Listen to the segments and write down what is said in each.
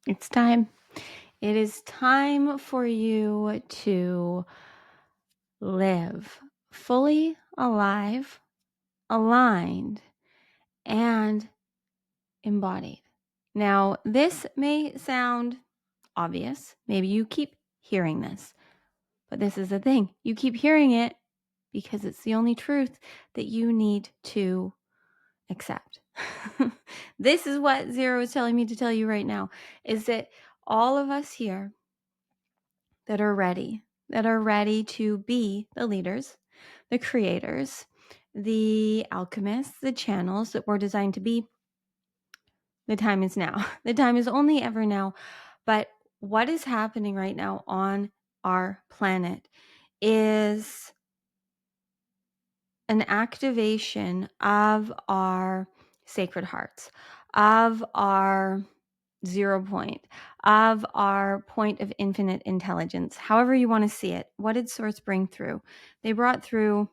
It's time. It is time for you to live fully alive, aligned, and embodied. Now, this may sound obvious. Maybe you keep hearing this, but this is the thing. You keep hearing it because it's the only truth that you need to accept. This is what Zero is telling me to tell you right now, is that all of us here that are ready to be the leaders, the creators, the alchemists, the channels that we're designed to be, the time is now. The time is only ever now. But what is happening right now on our planet is an activation of our sacred hearts, of our 0 point, of our point of infinite intelligence, however you want to see it. What did Source bring through? They brought through,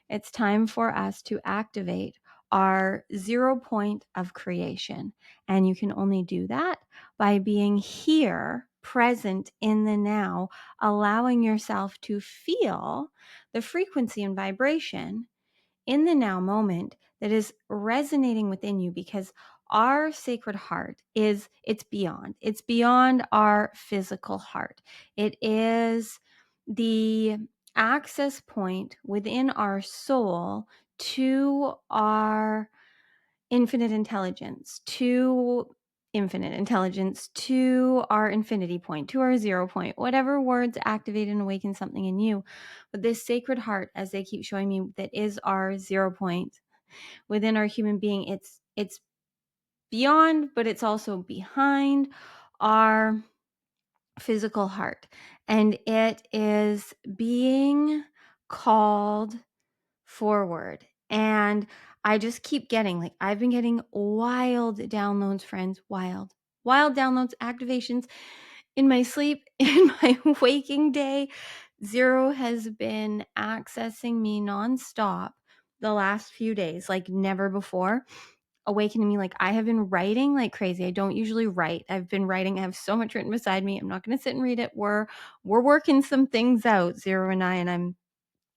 it's time for us to activate our 0 point of creation. And you can only do that by being here, present in the now, allowing yourself to feel the frequency and vibration in the now moment that is resonating within you, because our sacred heart it's beyond our physical heart. It is the access point within our soul to our infinite intelligence, to our infinity point, to our 0 point, whatever words activate and awaken something in you. But this sacred heart, as they keep showing me, that is our 0 point within our human being, it's beyond, but it's also behind our physical heart. And it is being called forward. And I just keep getting, I've been getting wild downloads, friends, wild downloads, activations in my sleep, in my waking day. Zero has been accessing me nonstop the last few days, like never before, awakening me. Like, I have been writing like crazy. I don't usually write. I've been writing. I have so much written beside me. I'm not going to sit and read it. We're working some things out, Zero and I, and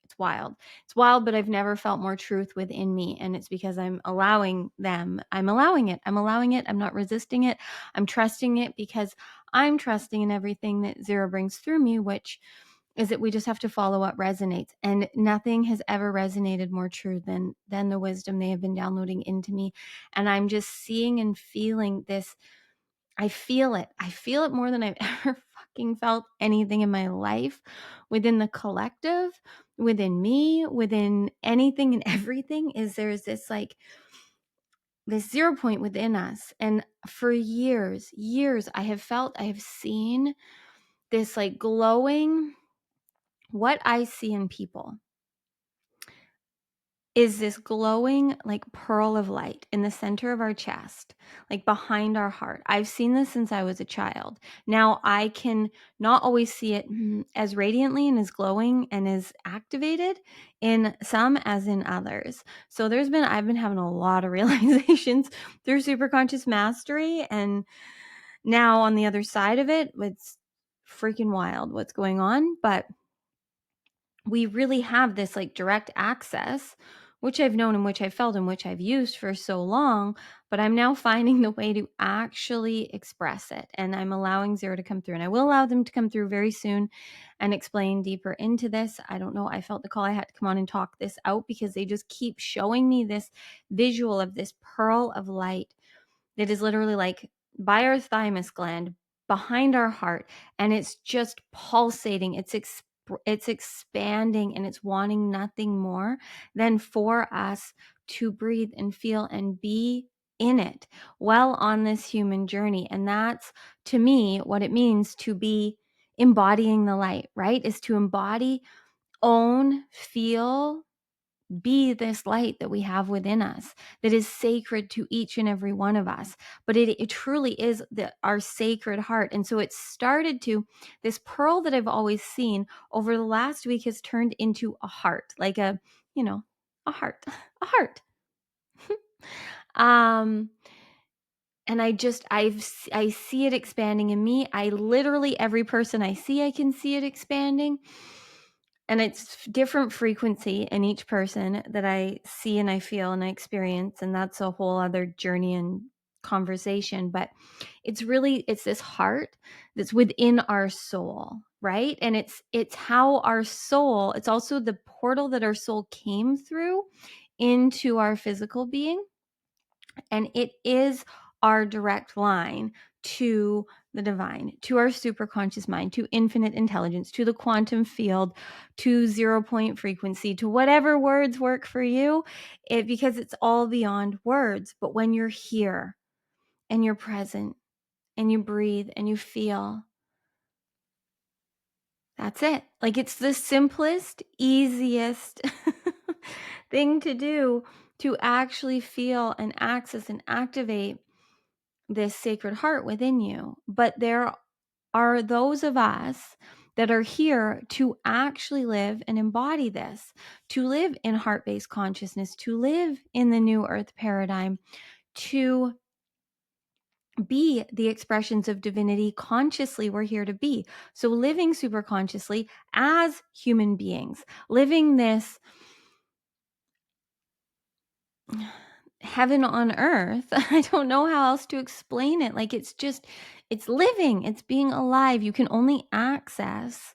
it's wild. It's wild, but I've never felt more truth within me. And it's because I'm allowing them. I'm allowing it. I'm not resisting it. I'm trusting it, because I'm trusting in everything that Zero brings through me, which is that we just have to follow what resonates. And nothing has ever resonated more true than the wisdom they have been downloading into me. And I'm just seeing and feeling this. I feel it more than I've ever fucking felt anything in my life, within the collective, within me, within anything and everything. There's this this 0 point within us. And for years, I have seen this glowing, what I see in people is this glowing pearl of light in the center of our chest, behind our heart. I've seen this since I was a child. Now I can not always see it as radiantly and as glowing and as activated in some as in others. So I've been having a lot of realizations through superconscious mastery, and now on the other side of it, it's freaking wild what's going on. But we really have this direct access, which I've known and which I've felt and which I've used for so long, but I'm now finding the way to actually express it. And I'm allowing Zero to come through, and I will allow them to come through very soon and explain deeper into this. I don't know. I felt the call. I had to come on and talk this out, because they just keep showing me this visual of this pearl of light that is literally by our thymus gland, behind our heart, and it's just pulsating. It's expanding, and it's wanting nothing more than for us to breathe and feel and be in it while on this human journey. And that's, to me, what it means to be embodying the light, right? Is to embody, own, feel, be this light that we have within us, that is sacred to each and every one of us. But it truly is our sacred heart. And so it started to, this pearl that I've always seen over the last week has turned into a heart, a heart, a heart. And I see it expanding in me. Literally, every person I see, I can see it expanding. And it's different frequency in each person that I see and I feel and I experience. And that's a whole other journey and conversation. But it's this heart that's within our soul, right? And it's how our soul, it's also the portal that our soul came through into our physical being. And it is our direct line to the divine, to our superconscious mind, to infinite intelligence, to the quantum field, to 0 point frequency, to whatever words work for you, because it's all beyond words. But when you're here and you're present and you breathe and you feel, that's it. Like, it's the simplest, easiest thing to do to actually feel and access and activate this sacred heart within you. But there are those of us that are here to actually live and embody this, to live in heart-based consciousness, to live in the new earth paradigm, to be the expressions of divinity consciously we're here to be. So living super consciously as human beings, living this heaven on earth. I don't know how else to explain it. Like, it's living, it's being alive. You can only access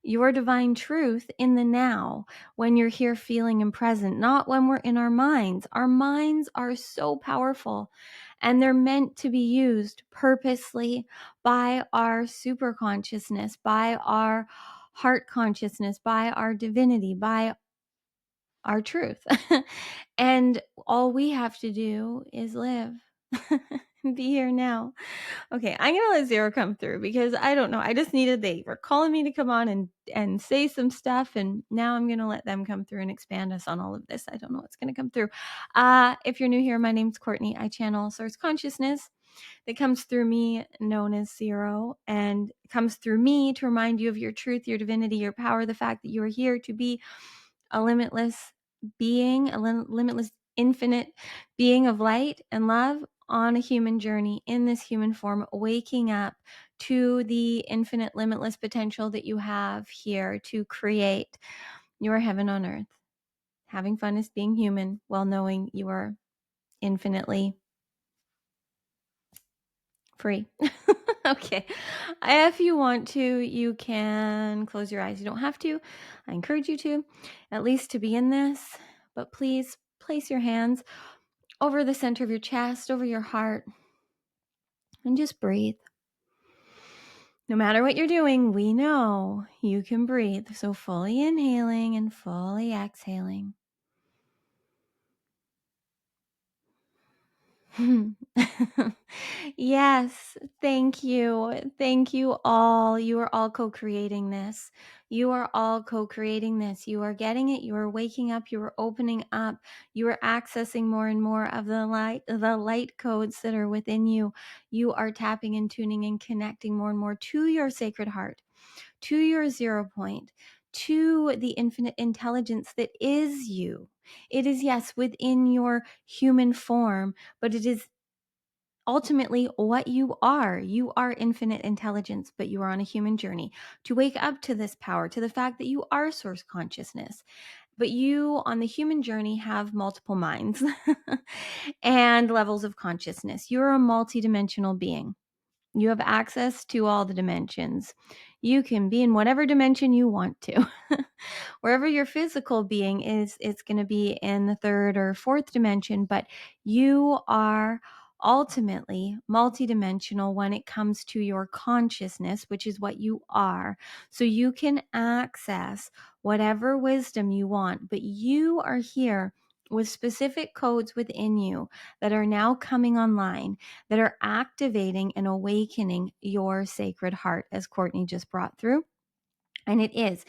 your divine truth in the now, when you're here feeling and present, not when we're in our minds. Our minds are so powerful, and they're meant to be used purposely by our super consciousness, by our heart consciousness, by our divinity, by our truth. And all we have to do is live. Be here now. Okay, I'm gonna let Zero come through, because I don't know. They were calling me to come on and say some stuff, and now I'm gonna let them come through and expand us on all of this. I don't know what's gonna come through. If you're new here, my name's Cortnie. I channel source consciousness that comes through me, known as Zero, and comes through me to remind you of your truth, your divinity, your power, the fact that you are here to be a limitless being, a limitless infinite being of light and love on a human journey in this human form, waking up to the infinite limitless potential that you have here to create your heaven on earth. Having fun as being human while knowing you are infinitely free. Okay. If you want to, you can close your eyes. You don't have to. I encourage you to, at least to be in this. But please place your hands over the center of your chest, over your heart, and just breathe. No matter what you're doing, we know you can breathe. So fully inhaling and fully exhaling. Yes, thank you. Thank you all. You are all co-creating this. You are all co-creating this. You are getting it. You are waking up. You are opening up. You are accessing more and more of the light codes that are within you. You are tapping and tuning and connecting more and more to your sacred heart, to your 0 point, to the infinite intelligence that is you. It is, yes, within your human form, but it is ultimately what you are. You are infinite intelligence, but you are on a human journey to wake up to this power, to the fact that you are source consciousness. But you, on the human journey, have multiple minds and levels of consciousness. You're a multidimensional being. You have access to all the dimensions. You can be in whatever dimension you want to. Wherever your physical being is, it's going to be in the third or fourth dimension, but you are ultimately multidimensional when it comes to your consciousness, which is what you are. So you can access whatever wisdom you want, but you are here with specific codes within you that are now coming online, that are activating and awakening your sacred heart, as Cortnie just brought through. And it is,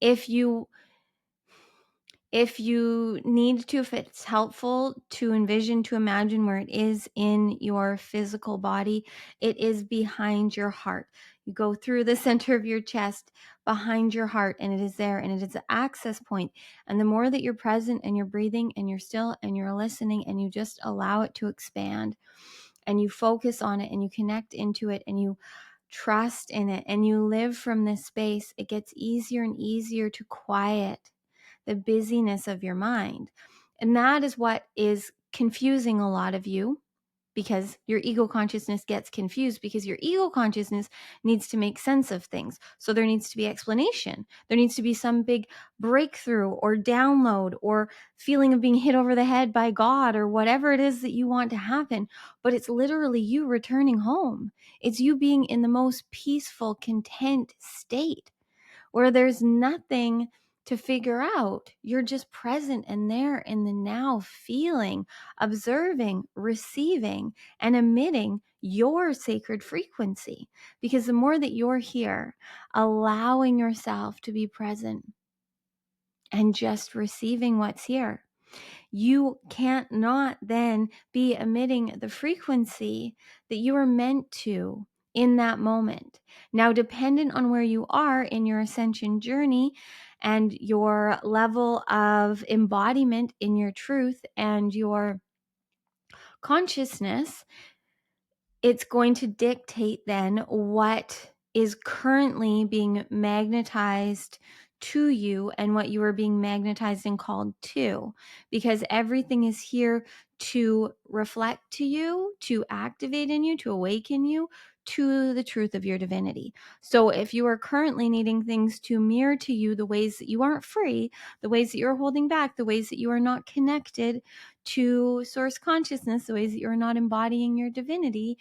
if you If you need to, if it's helpful to envision, to imagine where it is in your physical body, it is behind your heart. You go through the center of your chest, behind your heart, and it is there, and it is an access point. And the more that you're present and you're breathing and you're still and you're listening and you just allow it to expand and you focus on it and you connect into it and you trust in it and you live from this space, it gets easier and easier to quiet the busyness of your mind. And that is what is confusing a lot of you, because your ego consciousness gets confused because your ego consciousness needs to make sense of things. So there needs to be explanation. There needs to be some big breakthrough or download or feeling of being hit over the head by God or whatever it is that you want to happen. But it's literally you returning home. It's you being in the most peaceful, content state where there's nothing to figure out. You're just present and there in the now, feeling, observing, receiving, and emitting your sacred frequency. Because the more that you're here, allowing yourself to be present and just receiving what's here, you can't not then be emitting the frequency that you are meant to in that moment. Now, dependent on where you are in your ascension journey and your level of embodiment in your truth and your consciousness, it's going to dictate then what is currently being magnetized to you and what you are being magnetized and called to, because everything is here to reflect to you, to activate in you, to awaken you to the truth of your divinity. So if you are currently needing things to mirror to you the ways that you aren't free, the ways that you're holding back, the ways that you are not connected to source consciousness, the ways that you're not embodying your divinity,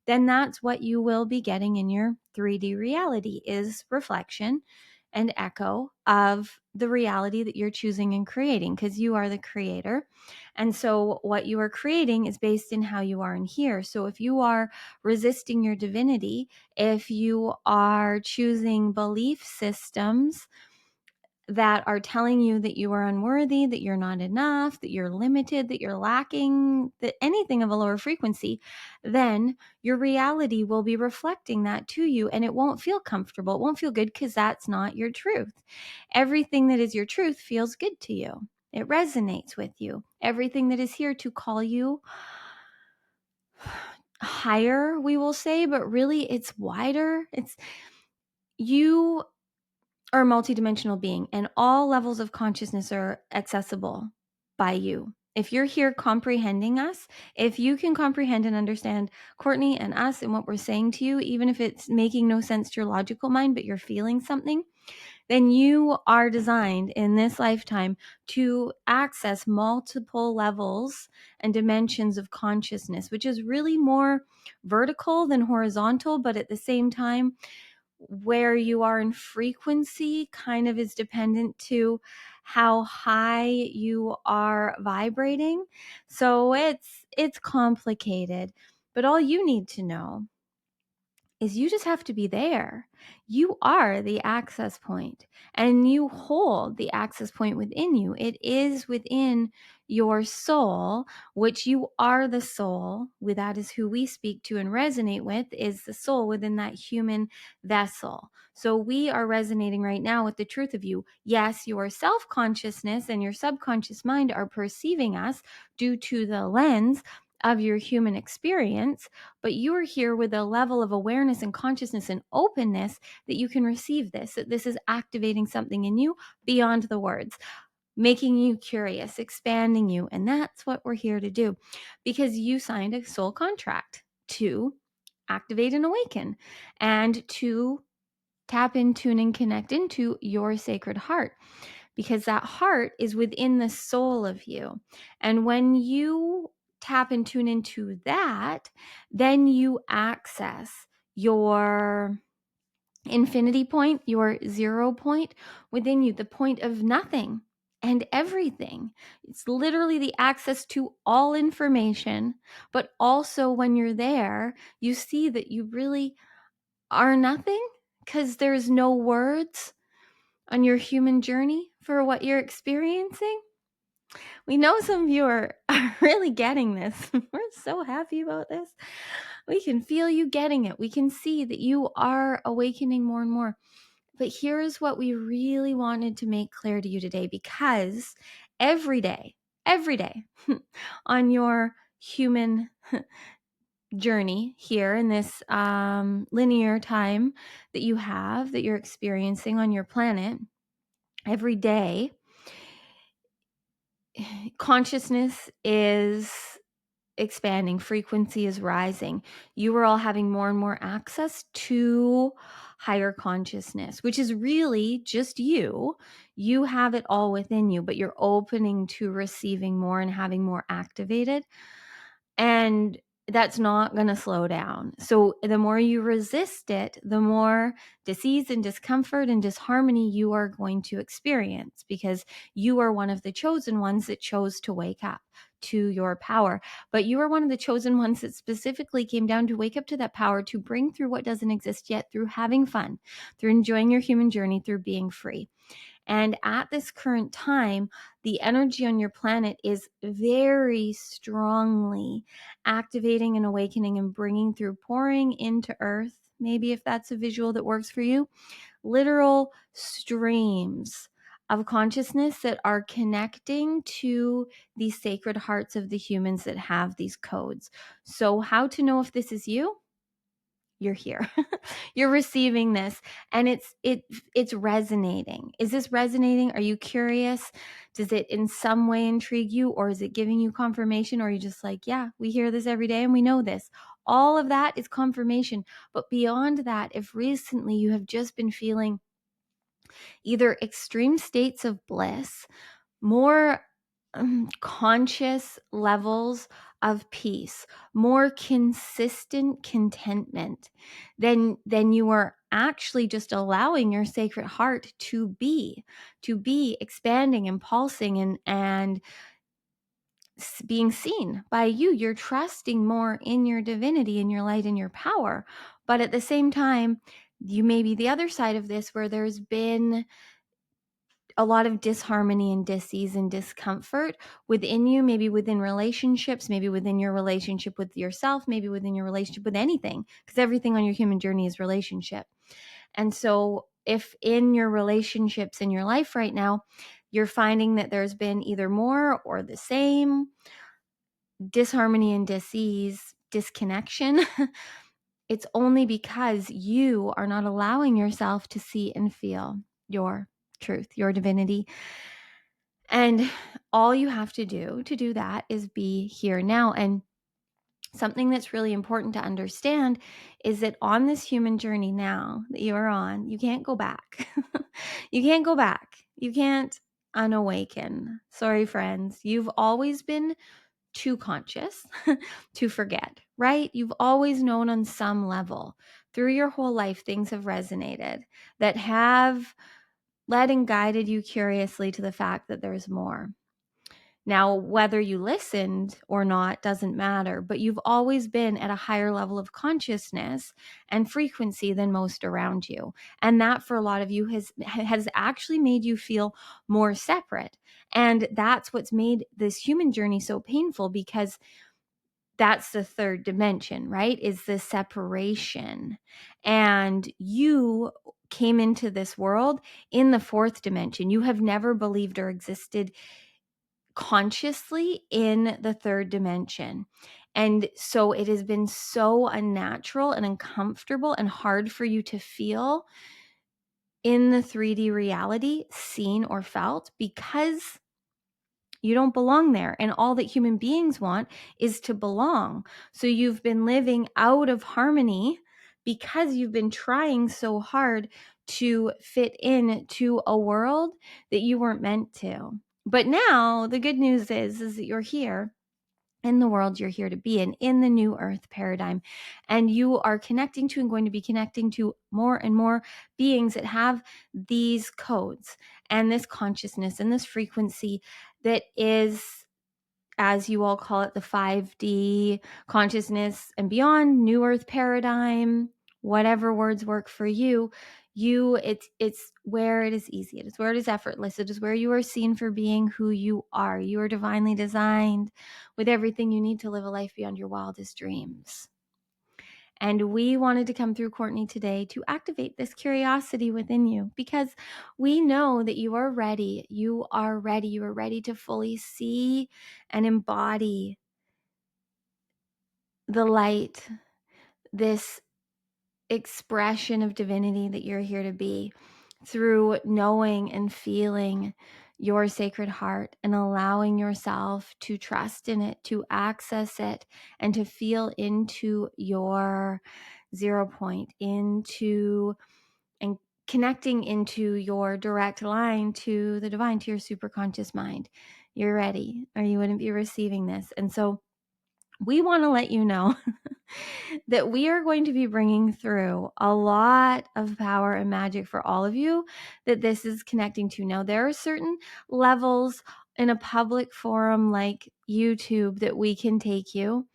then that's what you will be getting in your 3D reality, is reflection and echo of the reality that you're choosing and creating, because you are the creator. And so what you are creating is based in how you are in here. So if you are resisting your divinity, if you are choosing belief systems that are telling you that you are unworthy, that you're not enough, that you're limited, that you're lacking, that anything of a lower frequency, then your reality will be reflecting that to you, and it won't feel comfortable. It won't feel good because that's not your truth. Everything that is your truth feels good to you. It resonates with you. Everything that is here to call you higher, we will say, but really it's wider. It's you are a multidimensional being, and all levels of consciousness are accessible by you. If you're here comprehending us, if you can comprehend and understand Cortnie and us and what we're saying to you, even if it's making no sense to your logical mind, but you're feeling something, then you are designed in this lifetime to access multiple levels and dimensions of consciousness, which is really more vertical than horizontal, but at the same time, where you are in frequency kind of is dependent to how high you are vibrating. So it's complicated, but all you need to know is you just have to be there. You are the access point, and you hold the access point within you. It is within your soul, which you are the soul. That is who we speak to and resonate with, is the soul within that human vessel. So we are resonating right now with the truth of you. Yes, your self-consciousness and your subconscious mind are perceiving us due to the lens of your human experience, but you're here with a level of awareness and consciousness and openness that you can receive this, that this is activating something in you beyond the words, making you curious, expanding you. And that's what we're here to do, because you signed a soul contract to activate and awaken and to tap in, tune and connect into your sacred heart, because that heart is within the soul of you. And when you tap and tune into that, then you access your infinity point, your 0 point within you, the point of nothing and everything. It's literally the access to all information, but also when you're there, you see that you really are nothing, because there's no words on your human journey for what you're experiencing. We know some of you are really getting this. We're so happy about this. We can feel you getting it. We can see that you are awakening more and more. But here's what we really wanted to make clear to you today, because every day on your human journey here in this linear time that you're experiencing on your planet, every day, consciousness is expanding, frequency is rising. You are all having more and more access to higher consciousness, which is really just you. You have it all within you, but you're opening to receiving more and having more activated. And that's not going to slow down. So the more you resist it, the more disease and discomfort and disharmony you are going to experience, because you are one of the chosen ones that chose to wake up to your power. But you are one of the chosen ones that specifically came down to wake up to that power, to bring through what doesn't exist yet, through having fun, through enjoying your human journey, through being free. And at this current time, the energy on your planet is very strongly activating and awakening and bringing through, pouring into Earth. Maybe if that's a visual that works for you, literal streams of consciousness that are connecting to these sacred hearts of the humans that have these codes. So how to know if this is you? You're here. You're receiving this, and it's resonating. Is this resonating? Are you curious? Does it in some way intrigue you, or is it giving you confirmation, or are you just like, yeah, we hear this every day and we know this? All of that is confirmation. But beyond that, if recently you have just been feeling either extreme states of bliss, more conscious levels of peace, more consistent contentment, then you are actually just allowing your sacred heart to be expanding and pulsing and being seen by you. You're trusting more in your divinity, in your light, in your power. But at the same time, you may be the other side of this, where there's been a lot of disharmony and dis-ease and discomfort within you, maybe within relationships, maybe within your relationship with yourself, maybe within your relationship with anything, because everything on your human journey is relationship. And so if in your relationships in your life right now, you're finding that there's been either more or the same disharmony and dis-ease, disconnection, it's only because you are not allowing yourself to see and feel your truth, your divinity. And all you have to do that is be here now. And something that's really important to understand is that on this human journey now that you are on, you can't go back. You can't go back. You can't unawaken. Sorry, friends. You've always been too conscious to forget, right? You've always known on some level through your whole life, things have resonated that have led and guided you curiously to the fact that there's more. Now, whether you listened or not doesn't matter, but you've always been at a higher level of consciousness and frequency than most around you. And that for a lot of you has actually made you feel more separate. And that's what's made this human journey so painful, because that's the third dimension, right? Is the separation. And you came into this world in the fourth dimension. You have never believed or existed consciously in the third dimension. And so it has been so unnatural and uncomfortable and hard for you to feel in the 3D reality, seen or felt, because you don't belong there. And all that human beings want is to belong. So you've been living out of harmony because you've been trying so hard to fit in to a world that you weren't meant to. But now the good news is that you're here in the world you're here to be in the new earth paradigm. And you are connecting to and going to be connecting to more and more beings that have these codes and this consciousness and this frequency that is, as you all call it, the 5D consciousness and beyond, new earth paradigm, whatever words work for you. It's where it is easy. It is where it is effortless. It is where you are seen for being who you are. You are divinely designed with everything you need to live a life beyond your wildest dreams. And we wanted to come through Cortnie today to activate this curiosity within you, because we know that you are ready. You are ready. You are ready to fully see and embody the light, this expression of divinity that you're here to be, through knowing and feeling your sacred heart and allowing yourself to trust in it, to access it, and to feel into your 0 point, into and connecting into your direct line to the divine, to your superconscious mind. You're ready, or you wouldn't be receiving this. And so we want to let you know that we are going to be bringing through a lot of power and magic for all of you that this is connecting to. Now, there are certain levels in a public forum like YouTube that we can take you,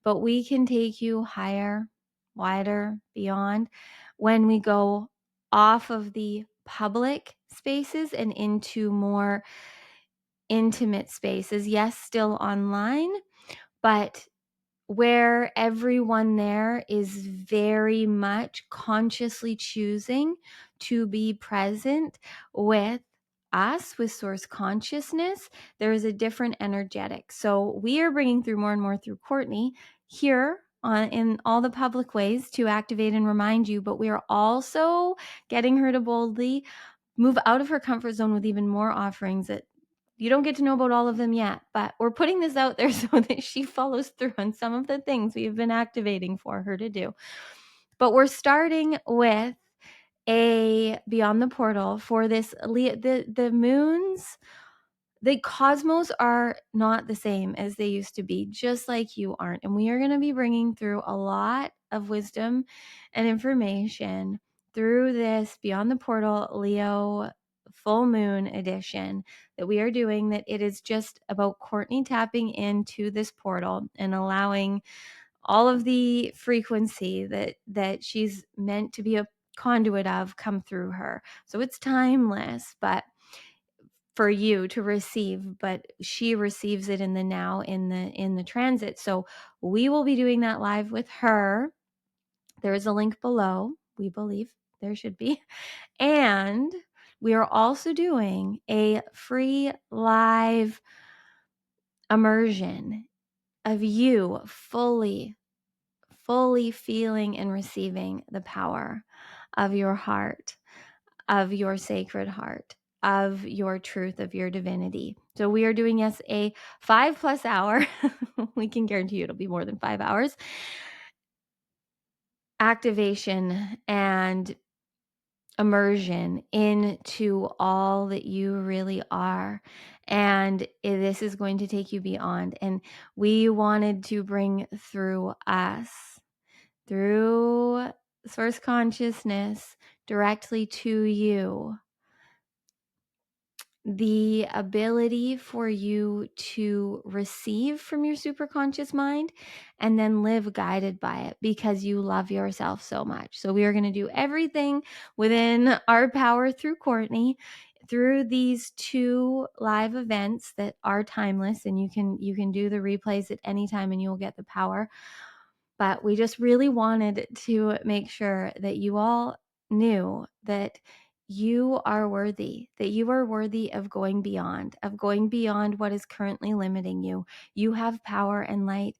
but we can take you higher, wider, beyond when we go off of the public spaces and into more intimate spaces. Yes, still online, but where everyone there is very much consciously choosing to be present with us, with source consciousness. There is a different energetic. So we are bringing through more and more through Cortnie here in all the public ways to activate and remind you, but we are also getting her to boldly move out of her comfort zone with even more offerings that you don't get to know about all of them yet, but we're putting this out there so that she follows through on some of the things we've been activating for her to do. But we're starting with a Beyond the Portal for this. The moons, the cosmos are not the same as they used to be, just like you aren't. And we are going to be bringing through a lot of wisdom and information through this Beyond the Portal Leo full moon edition that we are doing, that it is just about Cortnie tapping into this portal and allowing all of the frequency that she's meant to be a conduit of come through her. So it's timeless, but for you to receive, but she receives it in the now, in the transit. So we will be doing that live with her. There is a link below, we believe there should be. And we are also doing a free live immersion of you fully feeling and receiving the power of your heart, of your sacred heart, of your truth, of your divinity. So we are doing, yes, a 5+ hour, we can guarantee you it'll be more than 5 hours, activation and immersion into all that you really are. And this is going to take you beyond. And we wanted to bring through us, through source consciousness, directly to you, the ability for you to receive from your superconscious mind and then live guided by it, because you love yourself so much. So we are going to do everything within our power through Cortnie, through these 2 live events that are timeless, and you can do the replays at any time and you will get the power. But we just really wanted to make sure that you all knew that you are worthy, that you are worthy of going beyond what is currently limiting you. You have power and light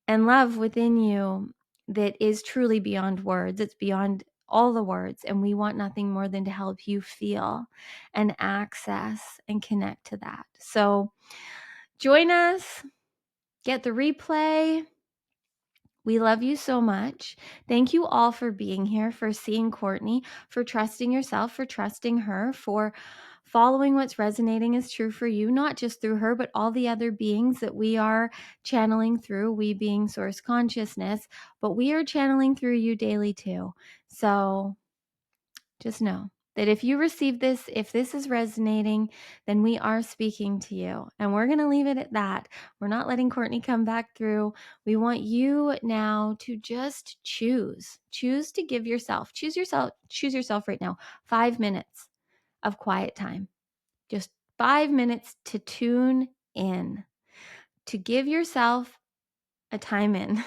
and love within you that is truly beyond words. It's beyond all the words. And we want nothing more than to help you feel and access and connect to that. So join us, get the replay. We love you so much. Thank you all for being here, for seeing Cortnie, for trusting yourself, for trusting her, for following what's resonating as true for you, not just through her, but all the other beings that we are channeling through, we being source consciousness, but we are channeling through you daily too. So just know that if you receive this, if this is resonating, then we are speaking to you. And we're going to leave it at that. We're not letting Cortnie come back through. We want you now to just choose to give yourself, choose yourself right now, 5 minutes of quiet time. Just 5 minutes to tune in, to give yourself a time in,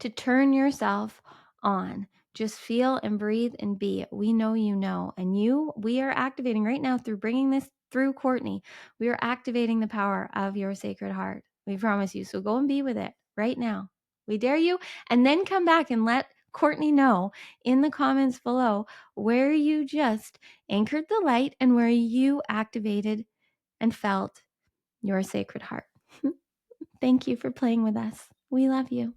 to turn yourself on. Just feel and breathe and be. We know you know. And we are activating right now through bringing this through Cortnie. We are activating the power of your sacred heart. We promise you. So go and be with it right now. We dare you. And then come back and let Cortnie know in the comments below where you just anchored the light and where you activated and felt your sacred heart. Thank you for playing with us. We love you.